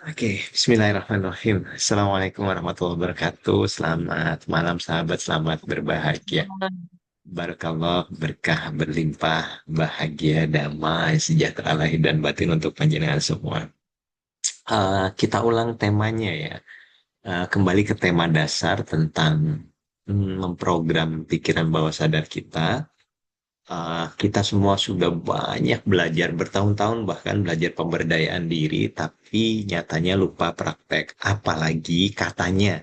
Oke, Bismillahirrahmanirrahim. Assalamualaikum warahmatullahi wabarakatuh. Selamat malam, sahabat. Selamat berbahagia. Barakallah, berkah, berlimpah, bahagia, damai, sejahtera lahir dan batin untuk panjenengan semua. Kita ulang temanya ya. Kembali ke tema dasar tentang memprogram pikiran bawah sadar kita. Kita semua sudah banyak belajar bertahun-tahun bahkan belajar pemberdayaan diri, tapi nyatanya lupa praktek. Apalagi katanya.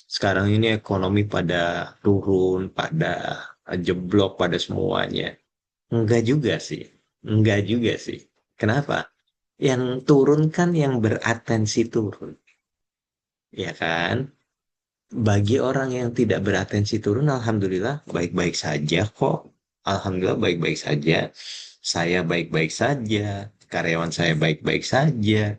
Sekarang ini ekonomi pada turun, pada jeblok, pada semuanya. Enggak juga sih. Enggak juga sih. Kenapa? Yang turun kan yang beratensi turun. Ya kan? Bagi orang yang tidak beratensi turun, alhamdulillah baik-baik saja kok. Alhamdulillah baik-baik saja. Saya baik-baik saja. Karyawan saya baik-baik saja.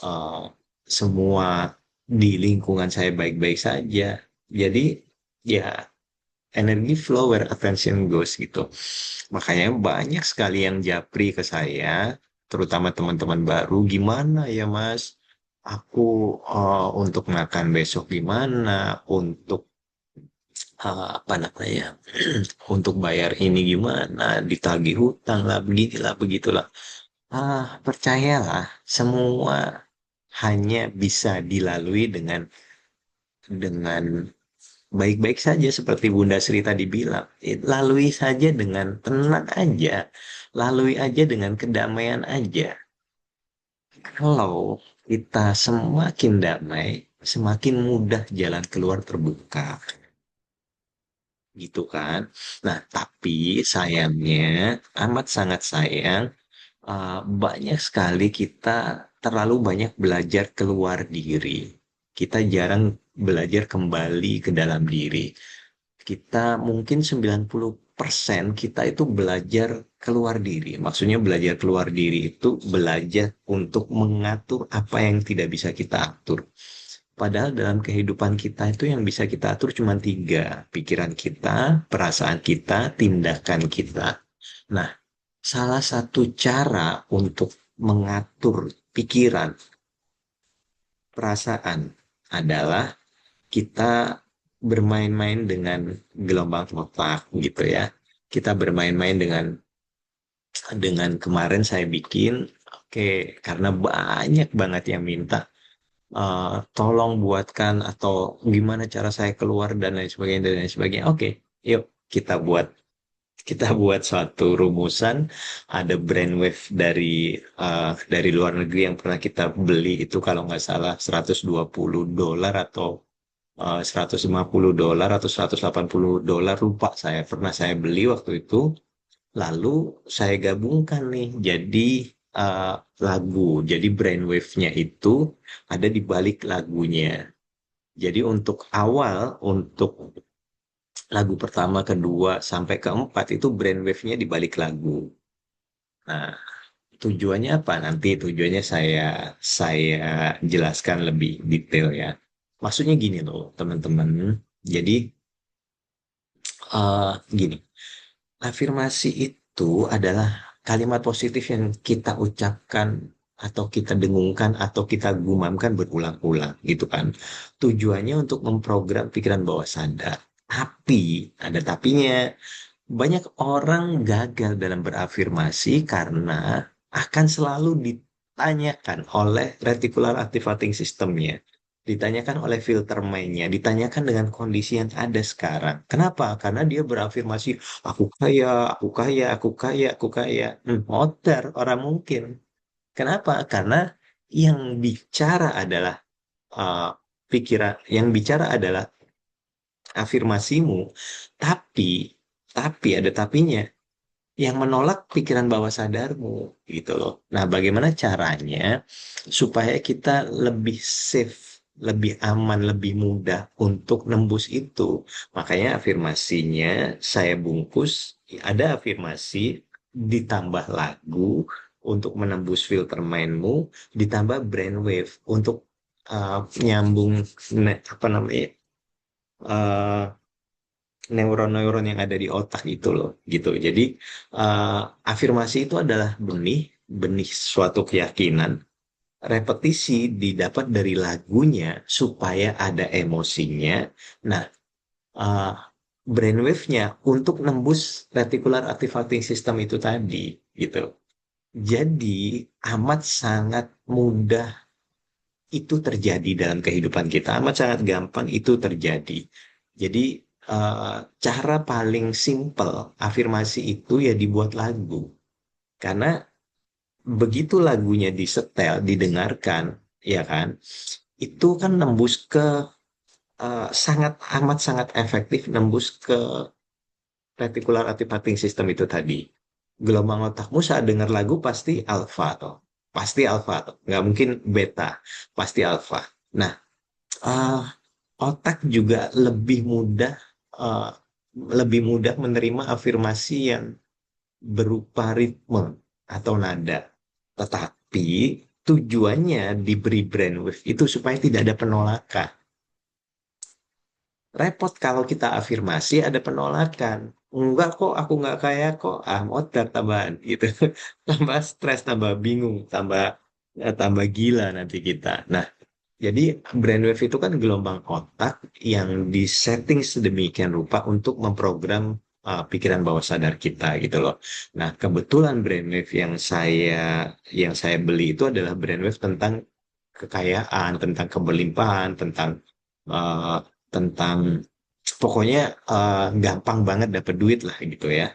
Eh, Semua di lingkungan saya baik-baik saja. Jadi ya energi flow where attention goes gitu. Makanya banyak sekali yang japri ke saya, terutama teman-teman baru, gimana ya Mas? Aku untuk makan besok gimana? Untuk apa namanya? Untuk bayar ini gimana? Ditagih hutang lah, beginilah, begitulah. Percayalah, semua hanya bisa dilalui dengan baik-baik saja seperti Bunda Sri tadi bilang. Lalui saja dengan tenang aja. Lalui aja dengan kedamaian aja. Kalau kita semakin damai, semakin mudah jalan keluar terbuka. Gitu kan. Nah, tapi sayangnya, amat sangat sayang, banyak sekali kita terlalu banyak belajar keluar diri. Kita jarang belajar kembali ke dalam diri. Kita mungkin 90% kita itu belajar keluar diri. Maksudnya belajar keluar diri itu belajar untuk mengatur apa yang tidak bisa kita atur. Padahal dalam kehidupan kita itu yang bisa kita atur cuma tiga. Pikiran kita, perasaan kita, tindakan kita. Nah, salah satu cara untuk mengatur pikiran, perasaan adalah kita bermain-main dengan gelombang otak gitu ya. Kita bermain-main dengan kemarin saya bikin, oke, karena banyak banget yang minta tolong buatkan atau gimana cara saya keluar dan lain sebagainya dan lain sebagainya. Oke, yuk kita buat suatu rumusan. Ada brainwave dari luar negeri yang pernah kita beli itu kalau nggak salah $120 atau $150 atau $180, lupa saya. Pernah saya beli waktu itu. Lalu saya gabungkan nih jadi uh, lagu. Jadi brainwave-nya itu ada di balik lagunya. Jadi untuk awal, untuk lagu pertama, kedua, sampai keempat itu brainwave-nya di balik lagu. Nah, tujuannya apa? Nanti tujuannya saya jelaskan lebih detail ya. Maksudnya gini loh, teman-teman. Jadi gini, afirmasi itu adalah kalimat positif yang kita ucapkan atau kita dengungkan atau kita gumamkan berulang-ulang gitu kan. Tujuannya untuk memprogram pikiran bawah sadar. Tapi, ada tapinya. Banyak orang gagal dalam berafirmasi karena akan selalu ditanyakan oleh reticular activating systemnya, ditanyakan oleh filter mainnya, ditanyakan dengan kondisi yang ada sekarang. Kenapa? Karena dia berafirmasi, aku kaya, aku kaya, aku kaya, aku kaya. Motor, orang mungkin. Kenapa? Karena yang bicara adalah uh, pikiran, yang bicara adalah afirmasimu, tapi ada tapinya yang menolak pikiran bawah sadarmu gitu loh. Nah, bagaimana caranya supaya kita lebih safe, lebih aman, lebih mudah untuk nembus itu? Makanya afirmasinya saya bungkus, ada afirmasi ditambah lagu untuk menembus filter mindmu, ditambah brainwave untuk nyambung apa namanya? eh, neuron-neuron yang ada di otak itu loh gitu. Jadi afirmasi itu adalah benih benih suatu keyakinan repetisi didapat dari lagunya supaya ada emosinya. Nah, uh, brainwave-nya untuk nembus reticular activating system itu tadi, gitu. Jadi amat sangat mudah itu terjadi dalam kehidupan kita, amat sangat gampang itu terjadi. Jadi cara paling simple afirmasi itu ya dibuat lagu. Karena begitu lagunya disetel, didengarkan, ya kan, itu kan nembus ke sangat amat sangat efektif nembus ke reticular activating system itu tadi. Gelombang otakmu saat dengar lagu pasti alfa toh. Pasti alfa toh. Nggak mungkin beta. Pasti alfa. Nah, uh, otak juga uh, lebih mudah menerima afirmasi yang berupa ritme atau nada. Tetapi tujuannya diberi brainwave itu supaya tidak ada penolakan. Repot kalau kita afirmasi ada penolakan. Enggak kok, aku nggak kaya kok. Ah, motor tambahan gitu. Tambah stres, tambah bingung, tambah gila nanti kita. Nah, jadi brainwave itu kan gelombang otak yang disetting sedemikian rupa untuk memprogram pikiran bawah sadar kita gitu loh. Nah, kebetulan brainwave yang saya beli itu adalah brainwave tentang kekayaan, tentang kebelimpahan, uh, tentang pokoknya gampang banget dapat duit lah gitu ya.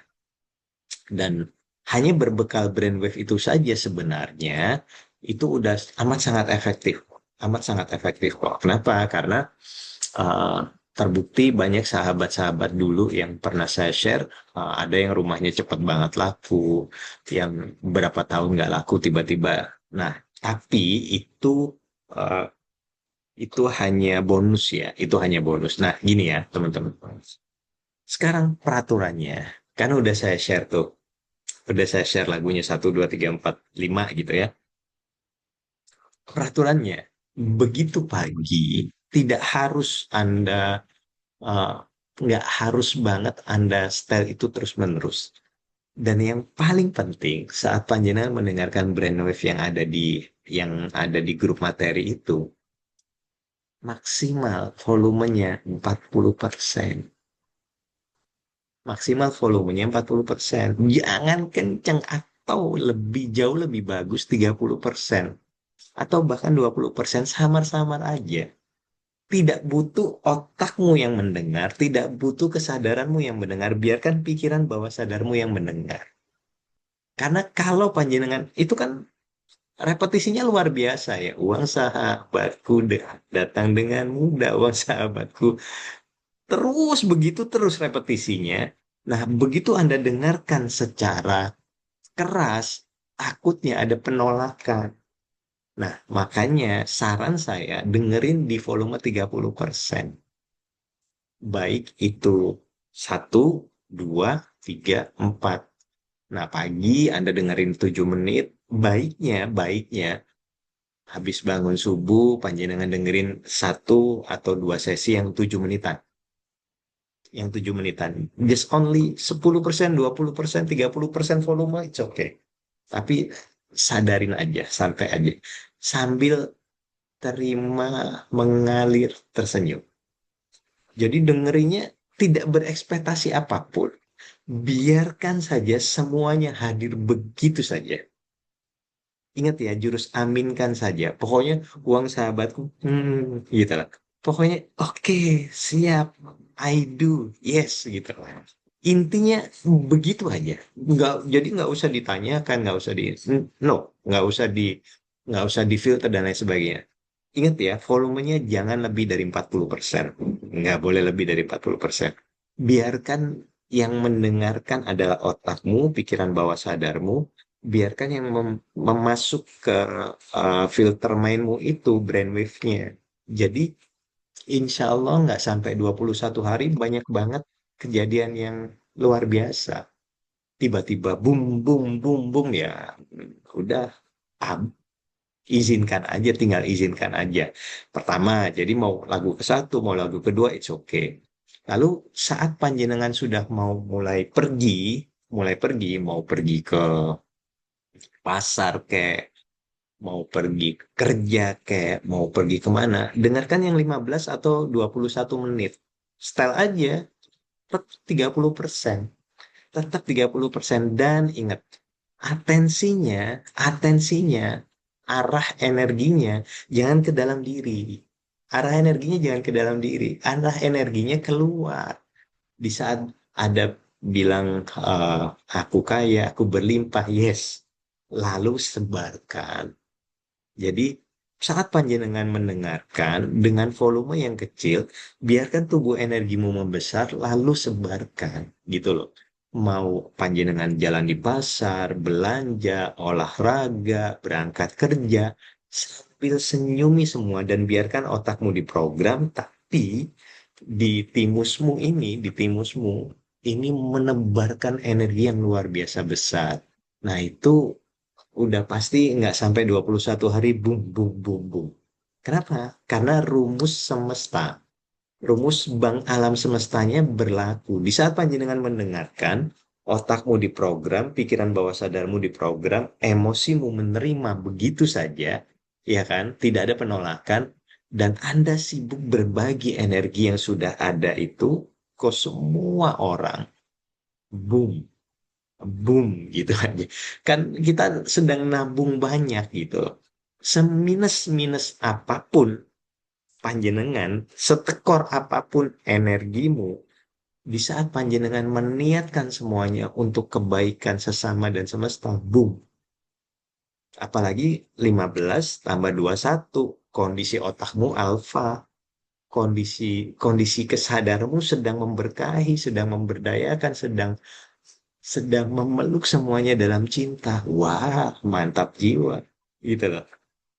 Dan hanya berbekal brainwave itu saja sebenarnya itu udah amat sangat efektif. Amat sangat efektif kok. Kenapa? Karena uh, terbukti banyak sahabat-sahabat dulu yang pernah saya share, ada yang rumahnya cepet banget laku, yang berapa tahun nggak laku tiba-tiba. Nah, tapi uh, itu hanya bonus ya, itu hanya bonus. Nah, gini ya, teman-teman. Sekarang peraturannya, kan udah saya share lagunya 1, 2, 3, 4, 5 gitu ya. Peraturannya, begitu pagi, tidak harus Anda, eh, nggak harus banget Anda style itu terus-menerus. Dan yang paling penting, saat panjenengan mendengarkan brainwave yang ada di grup materi itu, maksimal volumenya 40%. Maksimal volumenya 40%. Jangan kenceng atau lebih jauh lebih bagus 30%. Atau bahkan 20% samar-samar aja. Tidak butuh otakmu yang mendengar, tidak butuh kesadaranmu yang mendengar, biarkan pikiran bawah sadarmu yang mendengar. Karena kalau panjenengan itu kan repetisinya luar biasa ya. Uang sahabatku datang dengan mudah, uang sahabatku. Terus begitu terus repetisinya. Nah, begitu Anda dengarkan secara keras, takutnya ada penolakan. Nah, makanya saran saya dengerin di volume 30%. Baik itu 1, 2, 3, 4. Nah, pagi Anda dengerin 7 menit, baiknya habis bangun subuh, panjenengan dengerin 1 atau 2 sesi yang 7 menitan. Yang 7 menitan. Just only 10%, 20%, 30% volume, it's okay. Tapi sadarin aja, santai aja. Sambil terima, mengalir, tersenyum. Jadi dengerinnya tidak berekspektasi apapun. Biarkan saja semuanya hadir begitu saja. Ingat ya, jurus aminkan saja. Pokoknya uang sahabatku, gitu lah. Pokoknya oke, siap, I do, yes, gitu lah. Intinya begitu aja. Jadi nggak usah ditanyakan, no, nggak usah difilter dan lain sebagainya. Ingat ya, volumenya jangan lebih dari 40%. Nggak boleh lebih dari 40%. Biarkan yang mendengarkan adalah otakmu, pikiran bawah sadarmu. Biarkan yang memasuk ke filter mindmu itu brainwave-nya. Jadi, insya Allah nggak sampai 21 hari banyak banget kejadian yang luar biasa. Tiba-tiba boom, boom, boom, boom ya. Udah, ah, izinkan aja, tinggal izinkan aja. Pertama, jadi mau lagu ke satu, mau lagu kedua, it's okay. Lalu saat panjenengan sudah mau mulai pergi, mau pergi ke pasar, mau pergi kerja kayak mau pergi kemana, dengarkan yang 15 atau 21 menit. Style aja, tetap 30%. Tetap 30%. Dan ingat, atensinya, arah energinya jangan ke dalam diri. Arah energinya jangan ke dalam diri. Arah energinya keluar. Di saat ada bilang aku kaya, aku berlimpah, yes. Lalu sebarkan. Jadi saat panjenengan mendengarkan dengan volume yang kecil, biarkan tubuh energimu membesar, lalu sebarkan gitu loh. Mau panjenengan jalan di pasar, belanja, olahraga, berangkat kerja, sambil senyumi semua dan biarkan otakmu diprogram, tapi di timusmu ini menebarkan energi yang luar biasa besar. Nah, itu udah pasti nggak sampai 21 hari boom, boom, boom, boom. Kenapa? Karena rumus bank alam semestanya berlaku. Di saat panjenengan mendengarkan, otakmu diprogram, pikiran bawah sadarmu diprogram, emosimu menerima begitu saja, ya kan? Tidak ada penolakan, dan Anda sibuk berbagi energi yang sudah ada itu ke semua orang. Boom, boom gitu aja. Kan kita sedang nabung banyak gitu. Seminus-minus apapun panjenengan, setekor apapun energimu, di saat panjenengan meniatkan semuanya untuk kebaikan sesama dan semesta, boom. Apalagi 15 tambah 21, kondisi otakmu alfa, kondisi kondisi kesadaranmu sedang memberkahi, sedang memberdayakan, sedang sedang memeluk semuanya dalam cinta. Wah, mantap jiwa. Gitu loh.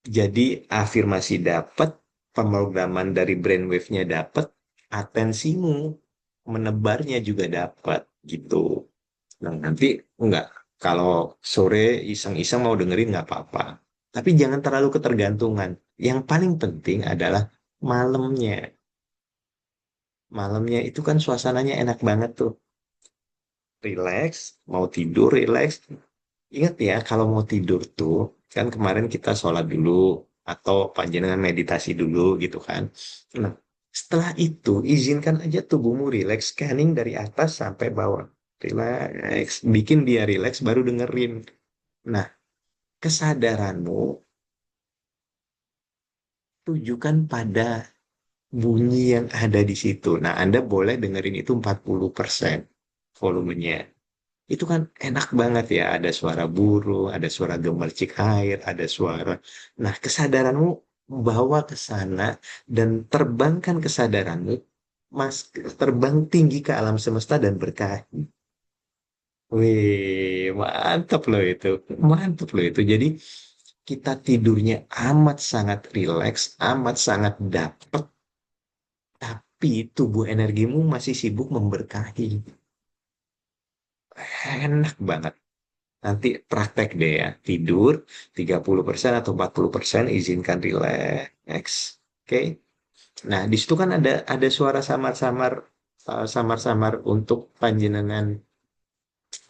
Jadi afirmasi dapat, pemrograman dari brainwave-nya dapat, atensimu menebarnya juga dapat gitu. Nah, nanti enggak, kalau sore iseng-iseng mau dengerin nggak apa-apa. Tapi jangan terlalu ketergantungan. Yang paling penting adalah malamnya. Malamnya itu kan suasananya enak banget tuh. Relax, mau tidur, relax. Ingat ya, kalau mau tidur tuh, kan kemarin kita sholat dulu, atau panjenengan meditasi dulu gitu kan. Nah, setelah itu, izinkan aja tubuhmu relax, scanning dari atas sampai bawah. Relax, bikin dia relax, baru dengerin. Nah, kesadaranmu tujukan pada bunyi yang ada di situ. Nah, Anda boleh dengerin itu 40% volumenya. Itu kan enak banget ya, ada suara burung, ada suara gemercik air, ada suara. Nah, kesadaranmu bawa ke sana dan terbangkan kesadaranmu, mas, terbang tinggi ke alam semesta dan berkahi. Wih, mantap loh itu. Mantap loh itu. Jadi kita tidurnya amat sangat rileks, amat sangat dapet, tapi tubuh energimu masih sibuk memberkahi. Enak banget. Nanti praktek deh ya, tidur 30% atau 40% izinkan relax. Oke. Nah, di situ kan ada suara samar-samar untuk panjenengan,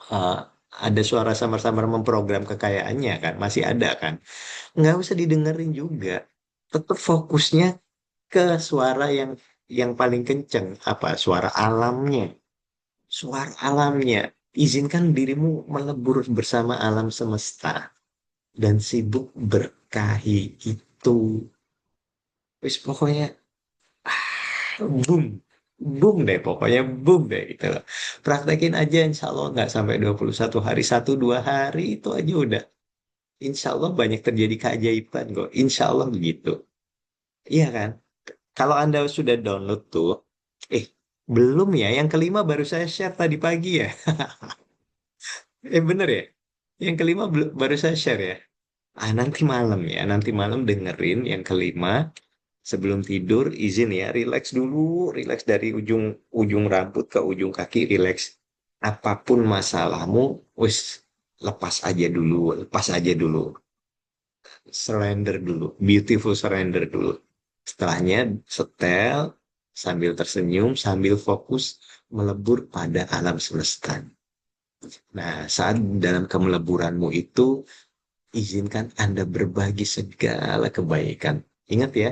eh, ada suara samar-samar memprogram kekayaannya kan, masih ada kan. Nggak usah didengerin juga. Tetap fokusnya ke suara yang paling kenceng, apa? Suara alamnya. Suara alamnya. Izinkan dirimu melebur bersama alam semesta dan sibuk berkahi itu. Wis pokoknya boom, boom deh pokoknya boom deh gitu loh. Praktekin aja insya Allah nggak sampai 21 hari, 1-2 hari itu aja udah. Insya Allah banyak terjadi keajaiban kok. Insya Allah begitu. Iya kan? Kalau Anda sudah download tuh, eh belum ya, yang kelima baru saya share tadi pagi ya. Bener ya? Yang kelima baru saya share ya. Nanti malam ya, nanti malam dengerin yang kelima. Sebelum tidur, izin ya, relax dulu, relax dari ujung ujung rambut ke ujung kaki, relax. Apapun masalahmu, wis lepas aja dulu, lepas aja dulu, surrender dulu, beautiful surrender dulu. Setelahnya setel, sambil tersenyum, sambil fokus melebur pada alam semesta. Nah, saat dalam kemeleburanmu itu, izinkan Anda berbagi segala kebaikan. Ingat ya,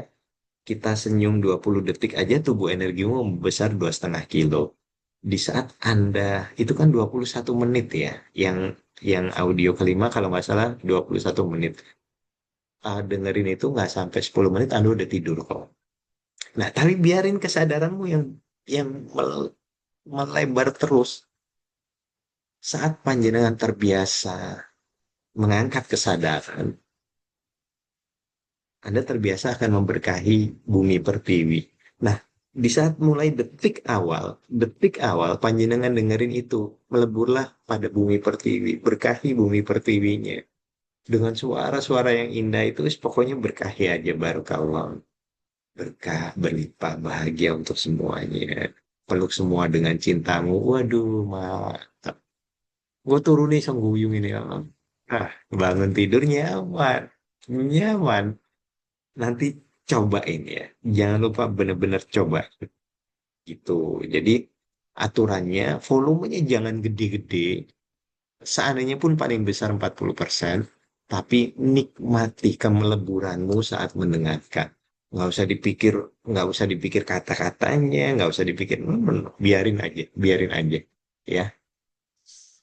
kita senyum 20 detik aja tubuh energimu membesar 2,5 kilo. Di saat Anda, itu kan 21 menit ya, yang audio kelima kalau nggak salah 21 menit. Dengerin itu nggak sampai 10 menit Anda udah tidur kok. Nah, tapi biarin kesadaranmu yang melebar terus. Saat panjenengan terbiasa mengangkat kesadaran, Anda terbiasa akan memberkahi bumi pertiwi. Nah, di saat mulai detik awal panjenengan dengerin itu, meleburlah pada bumi pertiwi, berkahi bumi pertiwinya. Dengan suara-suara yang indah itu, pokoknya berkahi aja, barokallah. Berkah, berlimpah, bahagia untuk semuanya. Peluk semua dengan cintamu. Waduh, mantap. Gue turun nih sengguyung ini. Bangun tidur nyaman. Nyaman. Nanti cobain ya. Jangan lupa bener-bener coba. Gitu. Jadi aturannya, volumenya jangan gede-gede. Seandainya pun paling besar 40%, tapi nikmati kemeleburanmu saat mendengarkan. Nggak usah dipikir, nggak usah dipikir kata-katanya, nggak usah dipikir, biarin aja, ya.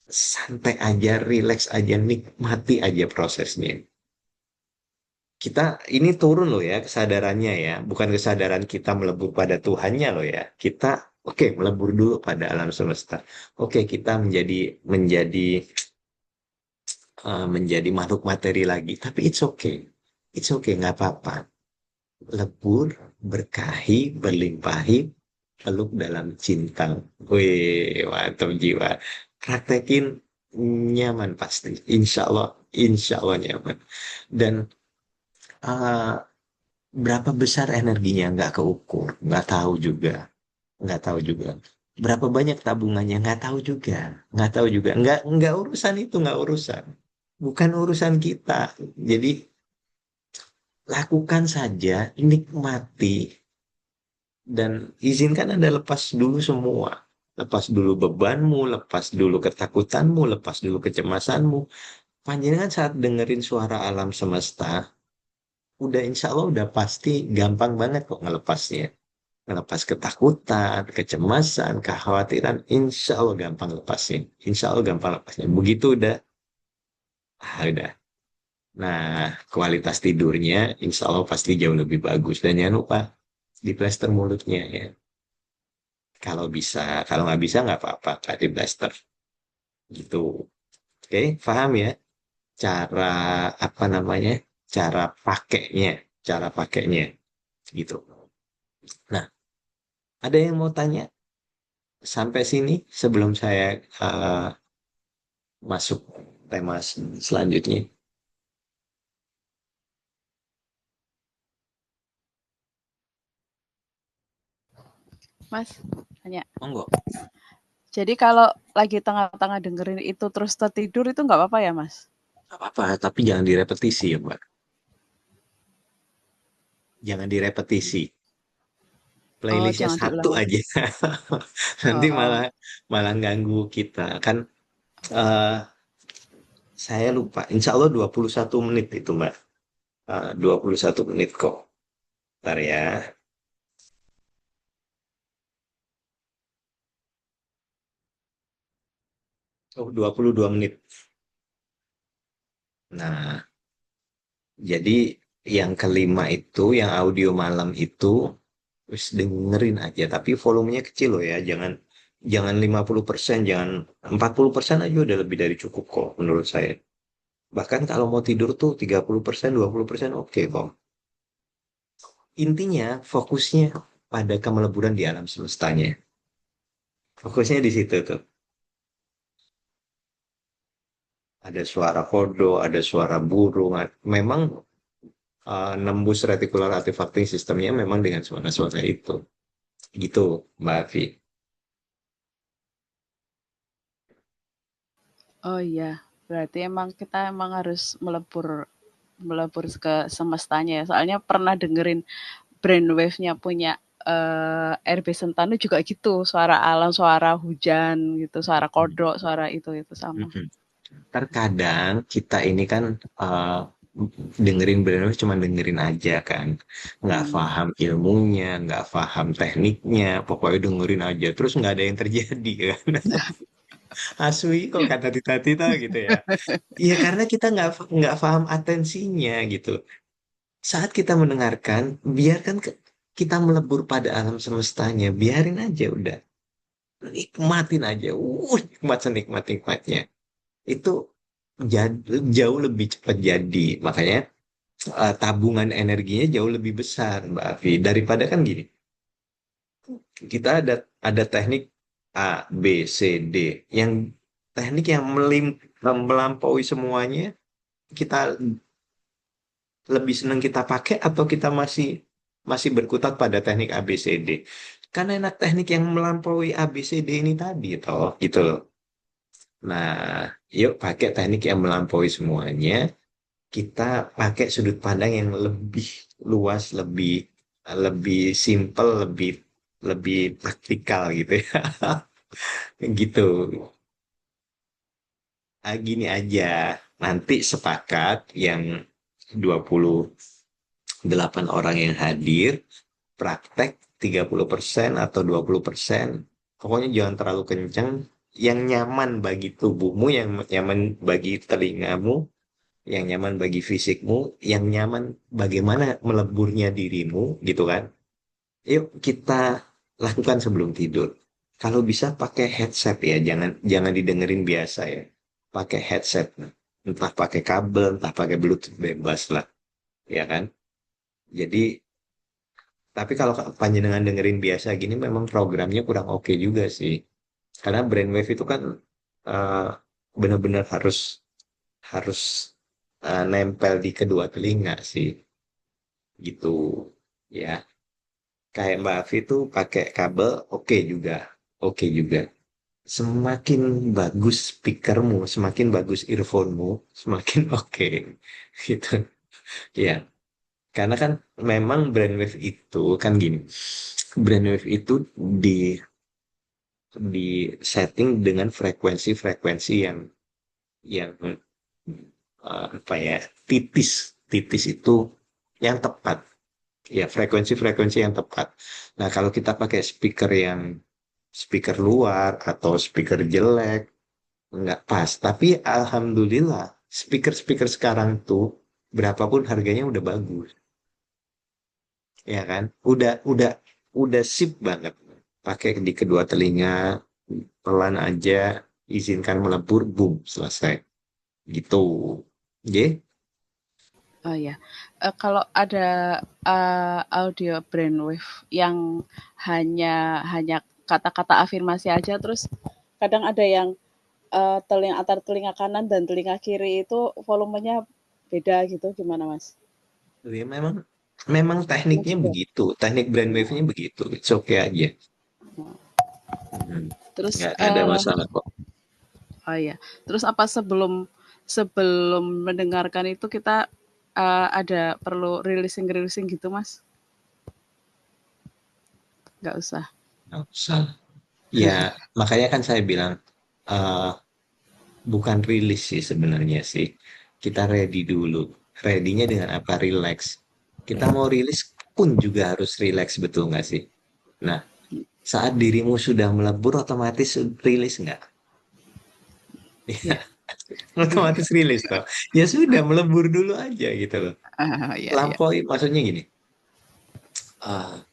Santai aja, relax aja, nikmati aja prosesnya. Kita ini turun loh ya kesadarannya ya, bukan kesadaran kita melebur pada Tuhannya loh ya. Kita oke melebur dulu pada alam semesta. Oke, kita menjadi makhluk materi lagi. Tapi it's okay, nggak apa-apa. Lebur, berkahi, berlimpahi, peluk dalam cinta. Wih, mantap jiwa. Praktekin nyaman pasti. Insya Allah nyaman. Dan uh, berapa besar energinya nggak keukur, nggak tahu juga. Berapa banyak tabungannya nggak tahu juga. Nggak urusan itu, nggak urusan. Bukan urusan kita. Jadi lakukan saja, nikmati, dan izinkan Anda lepas dulu semua. Lepas dulu bebanmu, lepas dulu ketakutanmu, lepas dulu kecemasanmu. Panjenengan saat dengerin suara alam semesta, udah insya Allah udah pasti gampang banget kok ngelepasnya. Ngelepas ketakutan, kecemasan, kekhawatiran, insya Allah gampang lepasnya. Insya Allah gampang lepasnya. Begitu udah. Nah, kualitas tidurnya insya Allah pasti jauh lebih bagus. Dan jangan lupa di plester mulutnya ya. Kalau bisa, kalau nggak bisa nggak apa-apa, nggak di plester. Gitu. Oke, paham ya? Cara apa namanya? Cara pakainya, cara pakainya. Gitu. Nah, ada yang mau tanya sampai sini sebelum saya eh, masuk tema selanjutnya? Mas, tanya. Monggo. Jadi kalau lagi tengah-tengah dengerin itu terus tertidur itu nggak apa-apa ya, Mas? Nggak apa-apa, tapi jangan direpetisi ya, Mbak. Jangan direpetisi. Oh, Playlistnya jangan satu diulang-ulang. aja. Nanti Oh, malah malah ganggu kita. Kan eh, saya lupa. Insya Allah 21 menit itu, Mbak. 21 menit kok. Ntar ya. Oh, 22 menit. Nah, jadi yang kelima itu, yang audio malam itu, wis dengerin aja. Tapi volumenya kecil loh ya. Jangan 50%, jangan 40% aja udah lebih dari cukup kok menurut saya. Bahkan kalau mau tidur tuh 30%, 20% oke kok. Intinya fokusnya pada kemeleburan di alam semestanya. Fokusnya di situ tuh. Ada suara kodo, ada suara burung. Memang nembus reticular artifacting sistemnya memang dengan suara-suara itu. Gitu, Mbak Afi. oh iya. Berarti emang kita emang harus melebur melebur ke semestanya ya. Soalnya pernah dengerin brainwave-nya punya RB Sentanu juga gitu, suara alam, suara hujan gitu, suara kodok, suara itu sama. Mhm. Terkadang kita ini kan eh, dengerin bener cuma dengerin aja kan, nggak Hmm. paham ilmunya, nggak paham tekniknya, pokoknya dengerin aja terus nggak ada yang terjadi kan. Asli kok kata Tita-Tita gitu ya. Iya karena kita nggak paham atensinya gitu. Saat kita mendengarkan, biarkan kita melebur pada alam semestanya, biarin aja udah, nikmatin aja, nikmat senikmat nikmatnya. Itu jauh lebih cepat jadi. Makanya tabungan energinya jauh lebih besar, Mbak Afi. Daripada kan gini, kita ada teknik A, B, C, D. Yang teknik yang melampaui semuanya, kita lebih senang kita pakai atau kita masih masih berkutat pada teknik A, B, C, D. Karena enak teknik yang melampaui A, B, C, D ini tadi, toh, gitu loh. Nah, yuk pakai teknik yang melampaui semuanya. Kita pakai sudut pandang yang lebih luas, lebih lebih simple, lebih lebih praktikal gitu ya. Gitu. Gini aja, nanti sepakat yang 28 orang yang hadir, praktek 30% atau 20%. Pokoknya jangan terlalu kenceng, yang nyaman bagi tubuhmu, yang nyaman bagi telingamu, yang nyaman bagi fisikmu, yang nyaman bagaimana meleburnya dirimu, gitu kan. Yuk kita lakukan sebelum tidur. Kalau bisa pakai headset ya, jangan jangan didengerin biasa ya. Pakai headset, entah pakai kabel, entah pakai Bluetooth bebas lah, ya kan. Jadi, tapi kalau panjenengan dengerin biasa gini, memang programnya kurang oke juga sih. Karena brainwave itu kan eh, benar-benar harus harus nempel di kedua telinga sih, gitu ya. Kayak Mbak Afi tuh pakai kabel, oke juga, oke juga. Semakin bagus speakermu, semakin bagus earphonemu, semakin oke, gitu. Ya, karena kan memang brainwave itu kan gini, brainwave itu di di setting dengan frekuensi-frekuensi yang apa ya, titis, titis itu yang tepat. Ya, frekuensi-frekuensi yang tepat. Nah, kalau kita pakai speaker yang speaker luar atau speaker jelek, nggak pas. Tapi alhamdulillah, speaker-speaker sekarang tuh berapapun harganya udah bagus, ya kan? Udah sip banget. Pakai di kedua telinga, pelan aja, izinkan melebur, boom, selesai. Gitu. Oke? Oh ya, kalau ada, audio brainwave yang hanya hanya kata-kata afirmasi aja, terus kadang ada yang, antara telinga kanan dan telinga kiri itu volumenya beda gitu, gimana Mas? Ya, memang memang Ini tekniknya juga. begitu, teknik brainwave-nya begitu. It's okay aja. Hmm, Terus, nggak ada masalah kok. oh iya, terus apa sebelum sebelum mendengarkan itu kita, ada perlu releasing-releasing gitu Mas? Nggak usah? Nggak usah. Ya, makanya kan saya bilang, eh, bukan rilis sih sebenarnya sih. Kita ready dulu. Ready-nya dengan apa? Relax. Kita mau rilis pun juga harus relax, betul nggak sih? Nah, saat dirimu sudah melebur, otomatis rilis nggak? Ya. Otomatis rilis toh. Ya sudah, melebur dulu aja gitu loh. Iya iya. Lampaui, maksudnya gini. ah,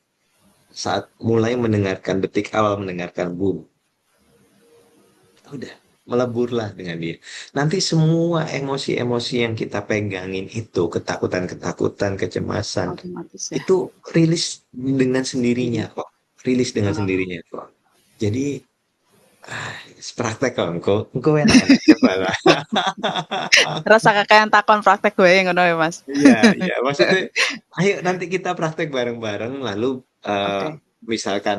Saat mulai mendengarkan detik awal mendengarkan boom, udah meleburlah dengan dia. Nanti semua emosi-emosi yang kita pegangin itu, ketakutan-ketakutan, kecemasan, Otomatis ya? itu rilis dengan sendirinya Mhm. kok. Rilis dengan Oh, sendirinya kok. Jadi, ah, praktek kok, engkau enak-enak coba lah. rasa kakek takon praktek gue yang ngono ya, Mas? Iya, iya. Maksudnya, ayo nanti kita praktek bareng-bareng, lalu eh, Oke. misalkan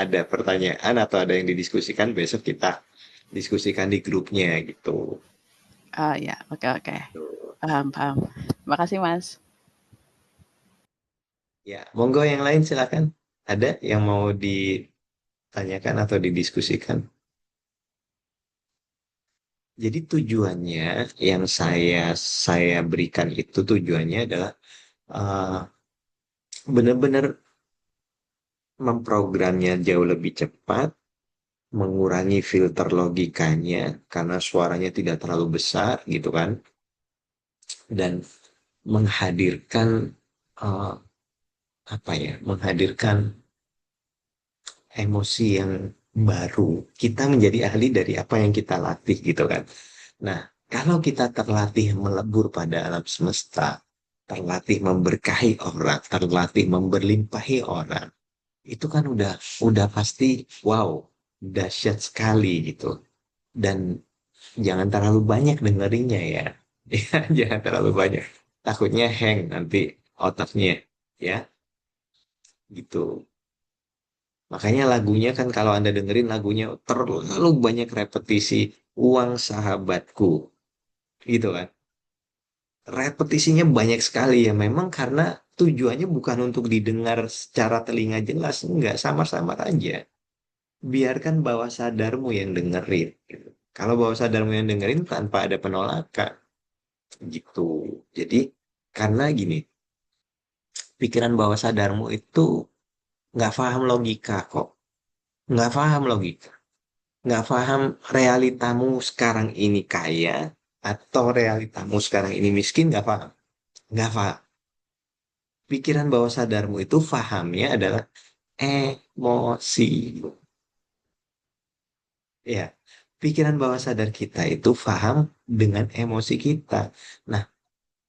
ada pertanyaan atau ada yang didiskusikan, besok kita diskusikan di grupnya gitu. Oh ya, oke oke. Paham paham. Makasih, Mas. Ya, monggo yang lain silakan. Ada yang mau ditanyakan atau didiskusikan? Jadi tujuannya yang saya berikan itu tujuannya adalah eh, benar-benar memprogramnya jauh lebih cepat, mengurangi filter logikanya karena suaranya tidak terlalu besar gitu kan, dan menghadirkan eh, apa ya, menghadirkan emosi yang baru. Kita menjadi ahli dari apa yang kita latih gitu kan. Nah, kalau kita terlatih melebur pada alam semesta, terlatih memberkahi orang, terlatih memberlimpahi orang, itu kan udah pasti wow, dahsyat sekali gitu. Dan jangan terlalu banyak dengerinnya ya. Ya, jangan terlalu banyak. Takutnya hang nanti otaknya ya, gitu. Makanya lagunya kan kalau Anda dengerin lagunya terlalu banyak repetisi uang sahabatku gitu kan. Repetisinya banyak sekali ya memang karena tujuannya bukan untuk didengar secara telinga jelas, enggak samar-samar aja. Biarkan bawah sadarmu yang dengerin gitu. Kalau bawah sadarmu yang dengerin tanpa ada penolakan gitu. Jadi karena gini, pikiran bawah sadarmu itu nggak paham logika kok, nggak paham logika, nggak paham realitamu sekarang ini kaya atau realitamu sekarang ini miskin, nggak paham. Pikiran bawah sadarmu itu pahamnya adalah emosi. Ya, pikiran bawah sadar kita itu paham dengan emosi kita. Nah,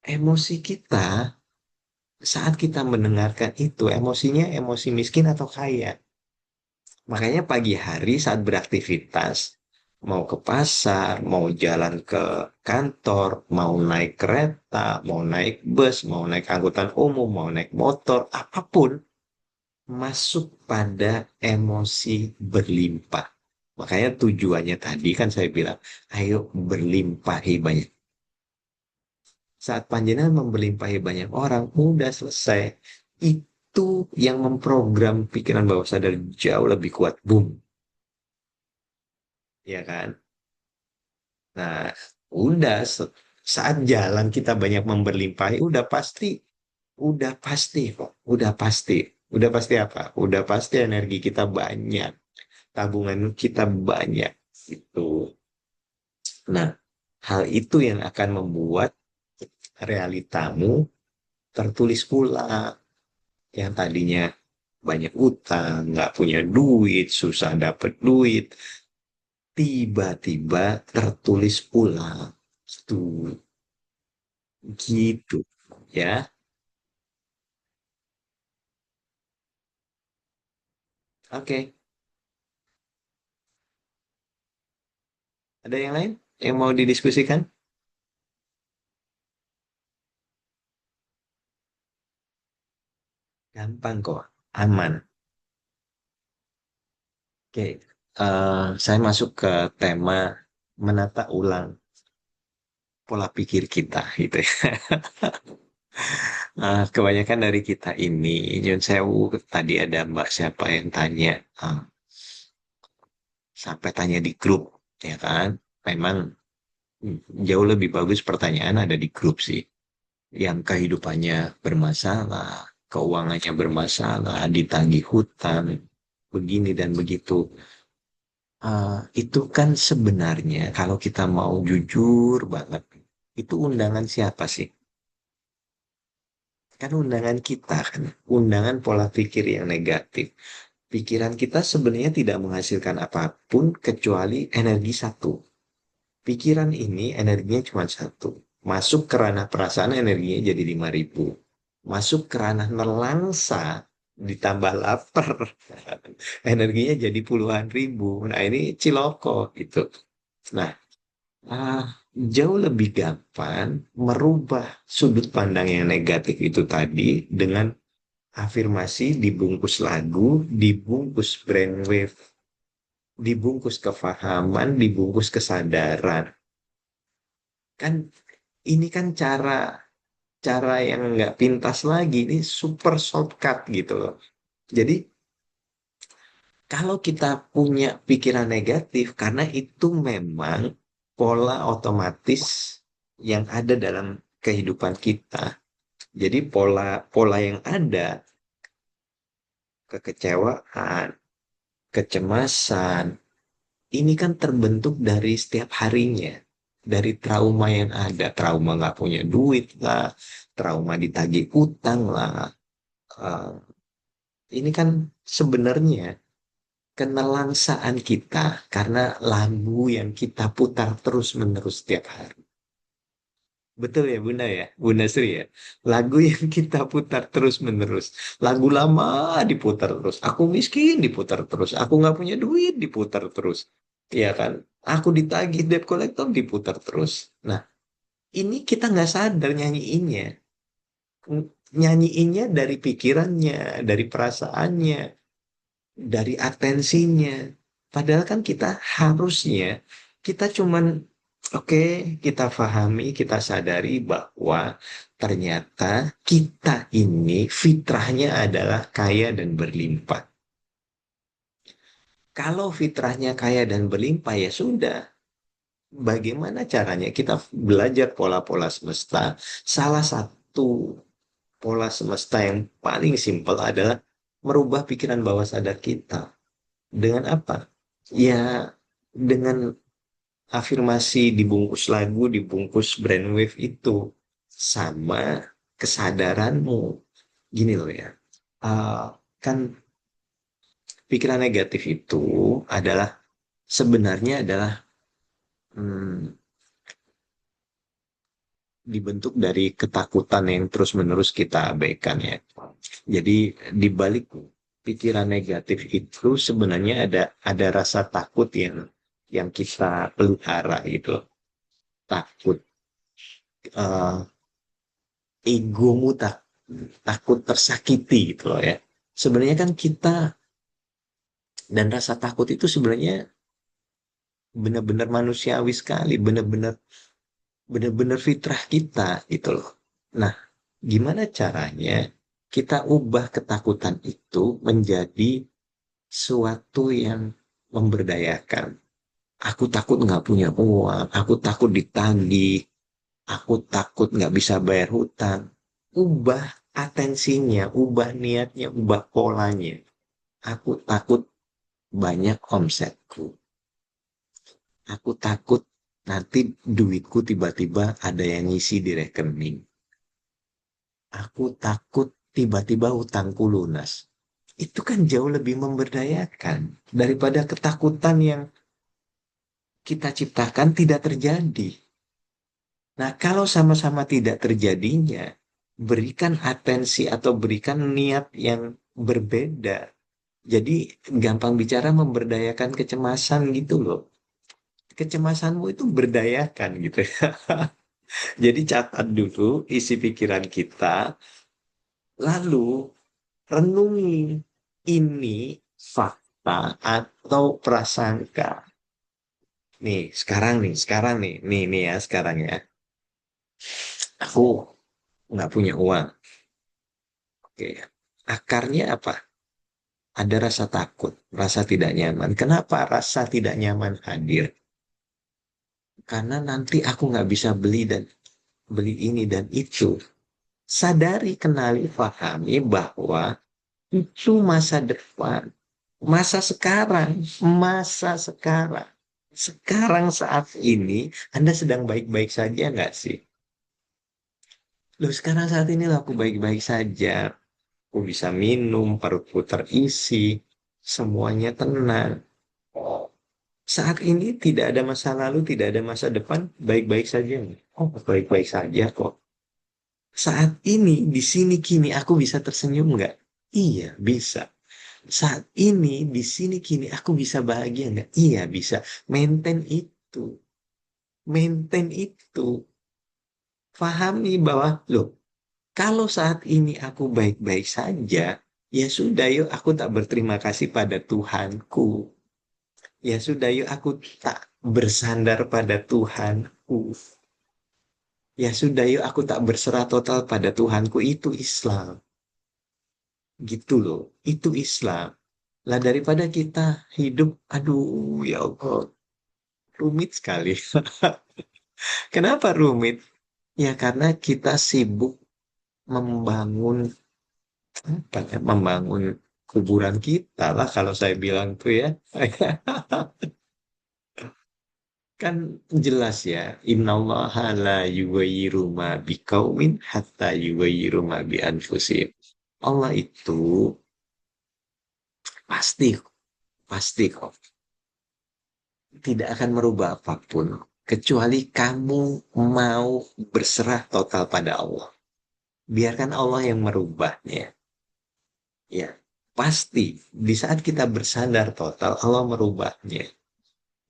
emosi kita saat kita mendengarkan itu, emosinya emosi miskin atau kaya. Makanya pagi hari saat beraktivitas, mau ke pasar, mau jalan ke kantor, mau naik kereta, mau naik bus, mau naik angkutan umum, mau naik motor, apapun, masuk pada emosi berlimpah. Makanya tujuannya tadi kan saya bilang, ayo berlimpahi banyak. Saat panjenengan memberlimpahi banyak orang, udah selesai. Itu yang memprogram pikiran bawah sadar jauh lebih kuat. Boom. Ya kan? Nah, udah saat jalan kita banyak memberlimpahi, udah pasti kok, udah pasti apa? Udah pasti energi kita banyak, tabungan kita banyak, itu. Nah, hal itu yang akan membuat realitamu tertulis pula, yang tadinya banyak utang, nggak punya duit, susah dapet duit, tiba-tiba tertulis ulang. Gitu, gitu ya. Oke, ada yang lain yang mau didiskusikan? Gampang kok, aman. Oke, saya masuk ke tema menata ulang pola pikir kita gitu ya. Kebanyakan dari kita ini, Nyun Sewu, tadi ada Mbak siapa yang tanya, ah, sampai tanya di grup, ya kan? Memang jauh lebih bagus pertanyaan ada di grup sih. Yang kehidupannya bermasalah, keuangannya bermasalah, ditagih hutang, begini dan begitu. Itu kan sebenarnya kalau kita mau jujur banget, itu undangan siapa sih? Kan undangan kita kan, undangan pola pikir yang negatif. Pikiran kita sebenarnya tidak menghasilkan apapun kecuali energi satu. Pikiran ini energinya cuma satu. Masuk ke ranah perasaan energinya jadi 5.000. Masuk ke ranah nelangsa ditambah lapar. Energinya jadi puluhan ribu. Nah ini ciloko gitu. Nah, ah, jauh lebih gampang merubah sudut pandang yang negatif itu tadi dengan afirmasi dibungkus lagu, dibungkus brainwave, dibungkus kefahaman, dibungkus kesadaran. Kan ini kan cara cara yang nggak pintas lagi, ini super shortcut gitu loh. Jadi kalau kita punya pikiran negatif, karena itu memang pola otomatis yang ada dalam kehidupan kita. Jadi pola pola yang ada, kekecewaan, kecemasan, ini kan terbentuk dari setiap harinya, dari trauma yang ada, trauma nggak punya duit lah, trauma ditagih utang lah. Eh, ini kan sebenarnya kenelansaan kita karena lagu yang kita putar terus-menerus setiap hari. Betul ya Bunda ya, Bunda Sri ya. Lagu yang kita putar terus-menerus. Lagu lama diputar terus. Aku miskin diputar terus. Aku nggak punya duit diputar terus. Iya kan? Aku ditagih debt collector diputar terus. Nah, ini kita nggak sadar nyanyiinnya. Nyanyiinnya dari pikirannya, dari perasaannya, dari atensinya. Padahal kan kita harusnya, kita cuman, oke, kita pahami, kita sadari bahwa ternyata kita ini fitrahnya adalah kaya dan berlimpah. Kalau fitrahnya kaya dan berlimpah ya sudah. Bagaimana caranya kita belajar pola-pola semesta? Salah satu pola semesta yang paling simpel adalah merubah pikiran bawah sadar kita. Dengan apa? Ya, dengan afirmasi dibungkus lagu, dibungkus brainwave itu. Sama kesadaranmu. Gini loh ya. Kan pikiran negatif itu adalah sebenarnya adalah hmm, dibentuk dari ketakutan yang terus-menerus kita abaikan ya. Jadi di balik pikiran negatif itu sebenarnya ada rasa takut yang kita pelihara itu. Takut uh, egomu takut tersakiti gitu loh ya. Sebenarnya kan kita dan rasa takut itu sebenarnya benar-benar manusiawi sekali, benar-benar fitrah kita gitu loh. Nah, gimana caranya kita ubah ketakutan itu menjadi suatu yang memberdayakan. Aku takut nggak punya uang, aku takut ditagih, aku takut nggak bisa bayar hutang. Ubah atensinya, ubah niatnya, ubah polanya. Aku takut banyak omsetku. Aku takut nanti duitku tiba-tiba ada yang ngisi di rekening. Aku takut tiba-tiba hutangku lunas. Itu kan jauh lebih memberdayakan daripada ketakutan yang kita ciptakan tidak terjadi. Nah, kalau sama-sama tidak terjadinya, berikan atensi atau berikan niat yang berbeda. Jadi, gampang bicara memberdayakan kecemasan gitu loh. Kecemasanmu itu berdayakan gitu ya. Jadi catat dulu isi pikiran kita, lalu renungi ini fakta atau prasangka. Nih, sekarang nih ya, sekarang ya. Aku nggak punya uang. Oke, akarnya apa? Ada rasa takut, rasa tidak nyaman. Kenapa rasa tidak nyaman hadir? Karena nanti aku nggak bisa beli ini dan itu. Sadari, kenali, pahami bahwa itu masa depan, masa sekarang, masa sekarang. Sekarang saat ini, Anda sedang baik-baik saja nggak sih? Loh, sekarang saat ini aku baik-baik saja. Aku bisa minum, perutku terisi, semuanya tenang. Saat ini tidak ada masa lalu, tidak ada masa depan, baik-baik saja. Oh, baik-baik saja kok. Saat ini, di sini kini, aku bisa tersenyum nggak? Iya, bisa. Saat ini, di sini kini, aku bisa bahagia nggak? Iya, bisa. Maintain itu. Maintain itu. Pahami bahwa, loh, kalau saat ini aku baik-baik saja, ya sudah, yuk aku tak berterima kasih pada Tuhanku. Ya sudah, yuk aku tak bersandar pada Tuhanku. Ya sudah, yuk aku tak berserah total pada Tuhanku. Itu Islam. Gitu loh. Itu Islam. Lah daripada kita hidup, aduh ya Allah. Rumit sekali. Kenapa rumit? Ya karena kita sibuk membangun apa ya, membangun kuburan kita lah kalau saya bilang tuh ya. Kan jelas ya, innallaha la yughayyiru ma biqaumin hatta yughayyiru ma bi anfusihim. Allah itu pasti, pasti kok tidak akan merubah apapun kecuali kamu mau berserah total pada Allah. Biarkan Allah yang merubahnya. Ya, pasti di saat kita bersandar total Allah merubahnya.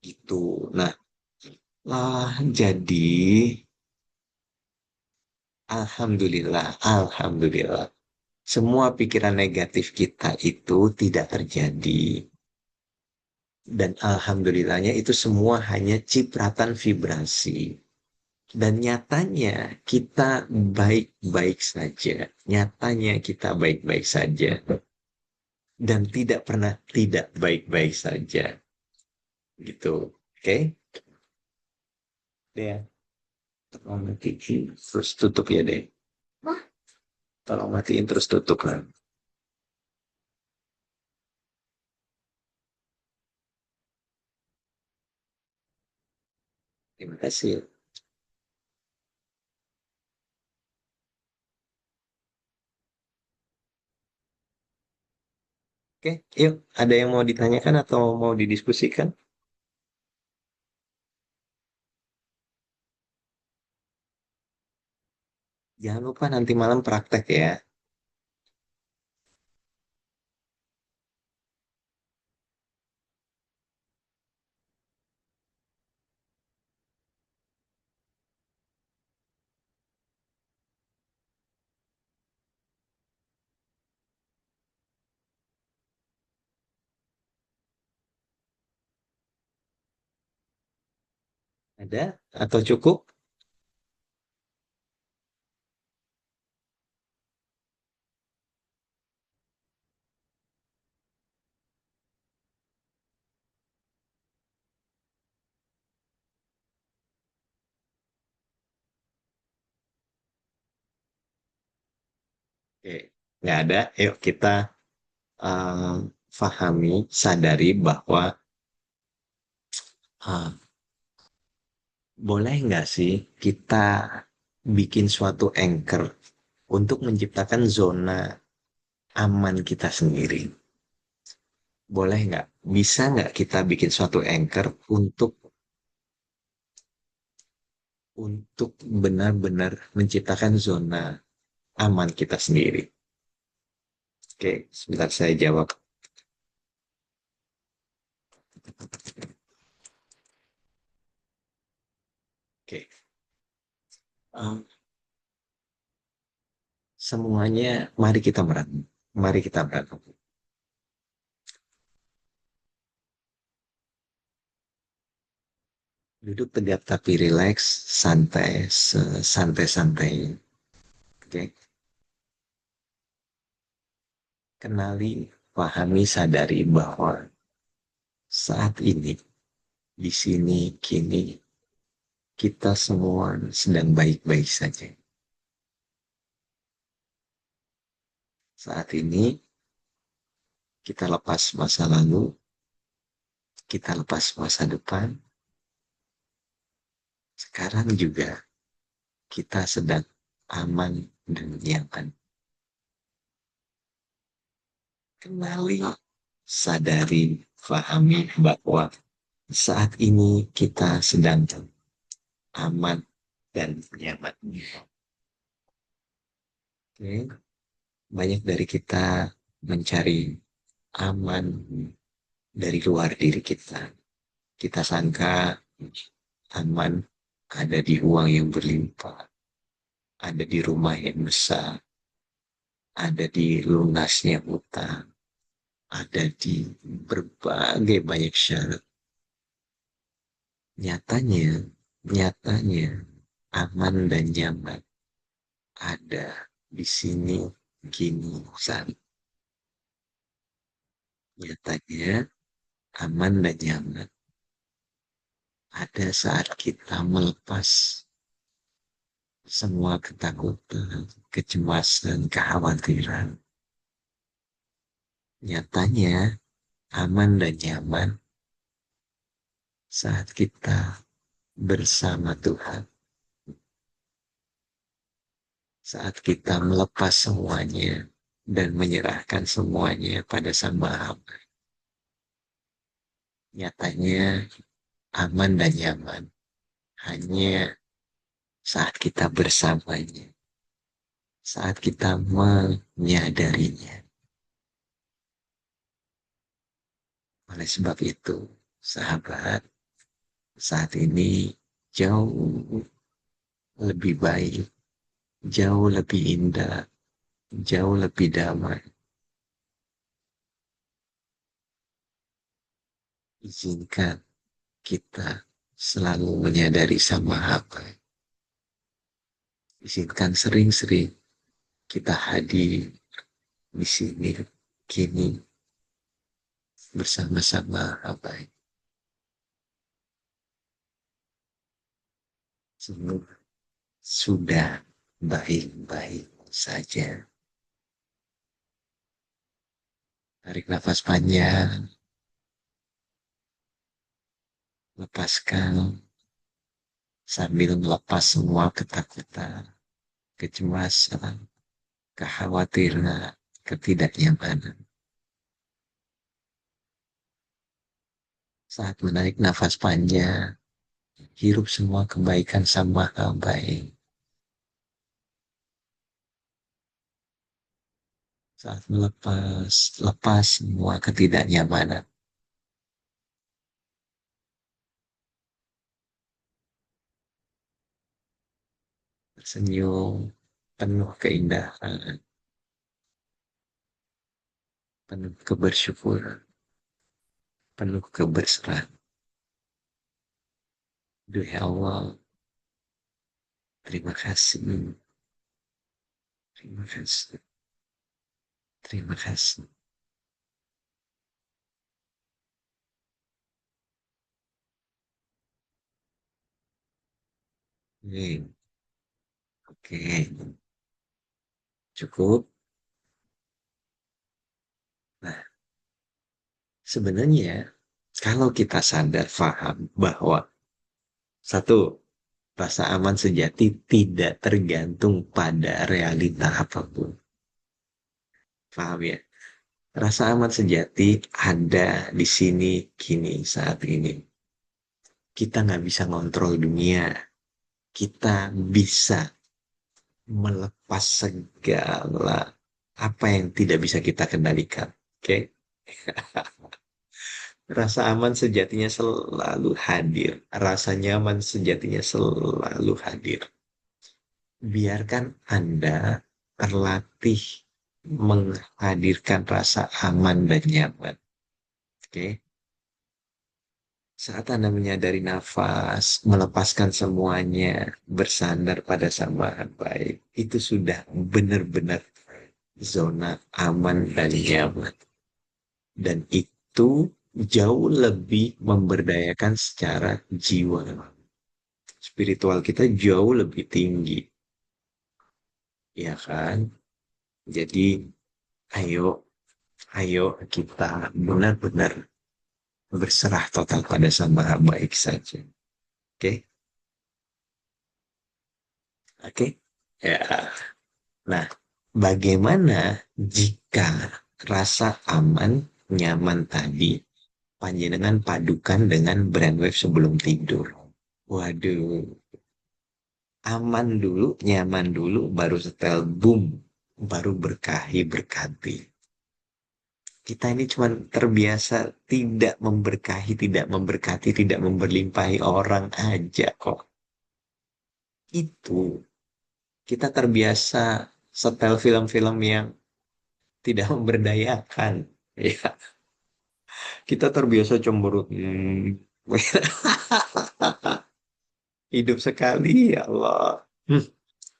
Gitu. Nah, jadi alhamdulillah, alhamdulillah. Semua pikiran negatif kita itu tidak terjadi. Dan alhamdulillahnya itu semua hanya cipratan vibrasi. Dan nyatanya kita baik-baik saja. Nyatanya kita baik-baik saja. Dan tidak pernah tidak baik-baik saja. Gitu. Oke? Ya. Tolong matiin terus tutup ya deh. Tolong matiin terus tutup lah. Terima kasih. Oke, yuk. Ada yang mau ditanyakan atau mau didiskusikan? Jangan lupa nanti malam praktek ya. Ada atau cukup? Oke, nggak ada. Yuk kita eh, fahami, sadari bahwa ah, boleh nggak sih kita bikin suatu anchor untuk menciptakan zona aman kita sendiri? Boleh nggak? Bisa nggak kita bikin suatu anchor untuk benar-benar menciptakan zona aman kita sendiri? Oke, sebentar saya jawab. Oke, um, semuanya mari kita merenung. Mari kita merenung. Duduk tegap tapi rileks, santai, santai-santai. Oke, kenali, pahami, sadari bahwa saat ini, di sini, kini, kita semua sedang baik-baik saja. Saat ini, kita lepas masa lalu, kita lepas masa depan. Sekarang juga, kita sedang aman dan nyaman. Kenali, sadari, pahami bahwa saat ini kita sedang aman dan nyaman. Oke, banyak dari kita mencari aman dari luar diri kita. Kita sangka aman ada di uang yang berlimpah, ada di rumah yang besar, ada di lunasnya utang, ada di berbagai banyak syarat. Nyatanya, nyatanya aman dan nyaman ada di sini kini saat. Nyatanya aman dan nyaman ada saat kita melepas semua ketakutan, kecemasan, kekhawatiran. Nyatanya aman dan nyaman saat kita bersama Tuhan, saat kita melepas semuanya dan menyerahkan semuanya pada Sang Maha. Nyatanya aman dan nyaman hanya saat kita bersamanya, saat kita menyadarinya. Oleh sebab itu, sahabat, saat ini jauh lebih baik, jauh lebih indah, jauh lebih damai. Izinkan kita selalu menyadari sama apa. Izinkan sering-sering kita hadir di sini, kini, bersama-sama apa. Semua sudah baik-baik saja. Tarik nafas panjang, lepaskan sambil melepas semua ketakutan, kecemasan, kekhawatiran, ketidaknyamanan. Saat menarik nafas panjang, hirup semua kebaikan sama baik. Saat melepas, lepas semua ketidaknyamanan. Senyum penuh keindahan, penuh kebersyukuran, penuh keberserahan. Duh ya Allah, terima kasih, terima kasih, terima kasih. Oke, cukup. Nah, sebenarnya kalau kita sadar paham bahwa satu, rasa aman sejati tidak tergantung pada realita apapun. Paham ya? Rasa aman sejati ada di sini, kini, saat ini. Kita nggak bisa ngontrol dunia. Kita bisa melepas segala apa yang tidak bisa kita kendalikan. Oke? Rasa aman sejatinya selalu hadir. Rasa nyaman sejatinya selalu hadir. Biarkan Anda terlatih menghadirkan rasa aman dan nyaman. Oke? Saat Anda menyadari nafas, melepaskan semuanya, bersandar pada Sang Maha Baik, itu sudah benar-benar zona aman dan nyaman. Dan itu jauh lebih memberdayakan secara jiwa. Spiritual kita jauh lebih tinggi. Ya kan? Jadi ayo, ayo kita benar-benar berserah total pada Sang Maha Baik saja. Oke? Oke? Ya. Nah, bagaimana jika rasa aman, nyaman tadi panjenengan padukan dengan brainwave sebelum tidur? Waduh, aman dulu, nyaman dulu, baru setel boom, baru berkahi berkati. Kita ini cuma terbiasa tidak memberkahi, tidak memberkati, tidak memberlimpahi orang aja kok. Itu kita terbiasa setel film-film yang tidak memberdayakan. Ya, kita terbiasa cemberut. Hidup sekali, ya Allah.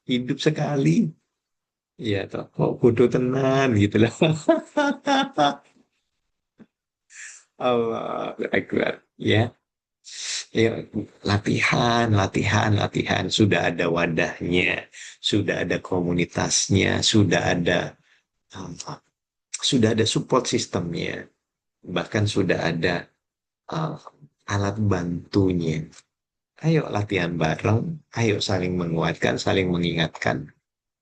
Hidup sekali. Iya toh, kok kudu tenan gitu lah. Allah Akbar. Ya, Ya, latihan, latihan, latihan. Sudah ada wadahnya, sudah ada komunitasnya, uh, sudah ada support sistemnya, bahkan sudah ada uh, alat bantunya. Ayo latihan bareng, ayo saling menguatkan, saling mengingatkan,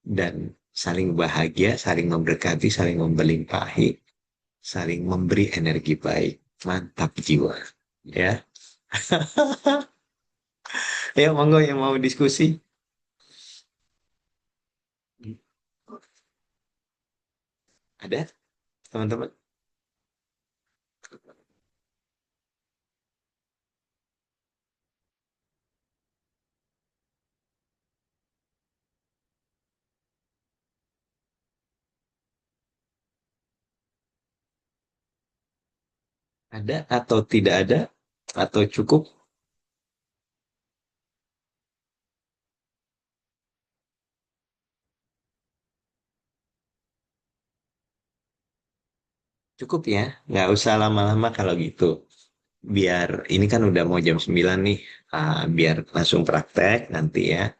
dan saling bahagia, saling memberkati, saling membelimpahi, saling memberi energi baik. Mantap jiwa. Ya, ayo monggo yang mau diskusi. Ada teman-teman? Ada atau tidak ada? Atau cukup? Cukup ya, nggak usah lama-lama kalau gitu. Biar ini kan udah mau jam 9 nih, biar langsung praktek nanti ya.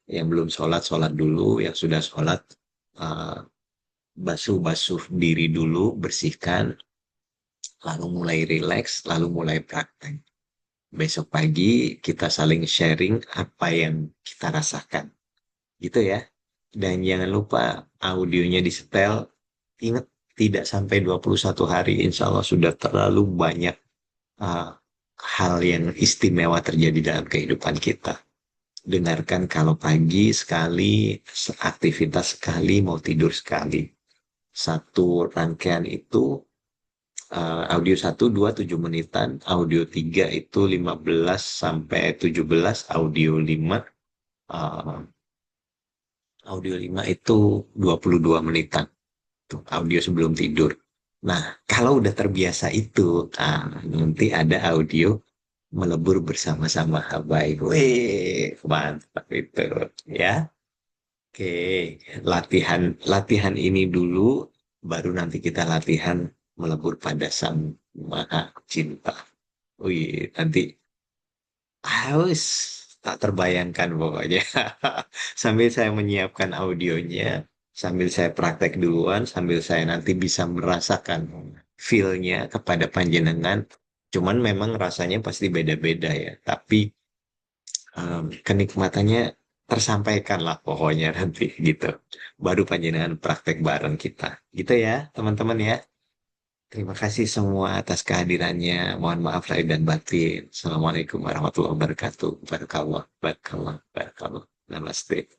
Yang belum sholat, sholat dulu. Yang sudah sholat, ah, basuh-basuh diri dulu, bersihkan, lalu mulai rileks, lalu mulai praktek. Besok pagi kita saling sharing apa yang kita rasakan. Gitu ya. Dan jangan lupa audionya disetel. Ingat, tidak sampai 21 hari, insya Allah sudah terlalu banyak uh, hal yang istimewa terjadi dalam kehidupan kita. Dengarkan kalau pagi sekali, aktivitas sekali, mau tidur sekali. Satu rangkaian itu audio 1, 2, 7 menitan, audio 3 itu 15 sampai 17, uh, audio 5 itu 22 menitan. Tuh, audio sebelum tidur. Nah, kalau udah terbiasa itu, nanti ada audio melebur bersama-sama habaib. Wih, mantap itu ya. Oke, latihan latihan ini dulu, baru nanti kita latihan melebur pada Sang Maha Cinta. Wih, nanti haus tak terbayangkan pokoknya. Sambil saya menyiapkan audionya, sambil saya praktek duluan, sambil saya nanti bisa merasakan feel-nya kepada panjenengan. Cuman memang rasanya pasti beda-beda ya. Tapi kenikmatannya tersampaikan lah pokoknya nanti gitu. Baru panjenengan praktek bareng kita. Gitu ya, teman-teman ya. Terima kasih semua atas kehadirannya. Mohon maaf lahir dan batin. Assalamualaikum warahmatullahi wabarakatuh. Barakallah, barakallah, barakallah. Namaste.